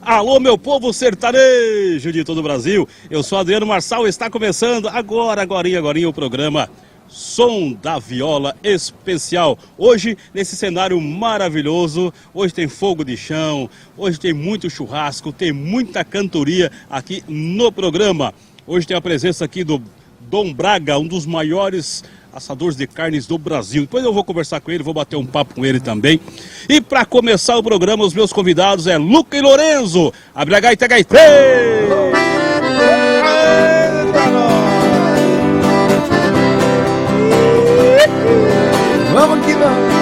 Alô, meu povo sertanejo de todo o Brasil. Eu sou Adriano Marçal e está começando agorinha o programa Som da Viola Especial. Hoje, nesse cenário maravilhoso, hoje tem fogo de chão, hoje tem muito churrasco, tem muita cantoria aqui no programa. Hoje tem a presença aqui do Dom Braga, um dos maiores assadores de carnes do Brasil. Depois eu vou conversar com ele, vou bater um papo com ele também. E para começar o programa, os meus convidados é Luca e Lorenzo. Abre a gaita, gaiteiro! Vamos que vamos!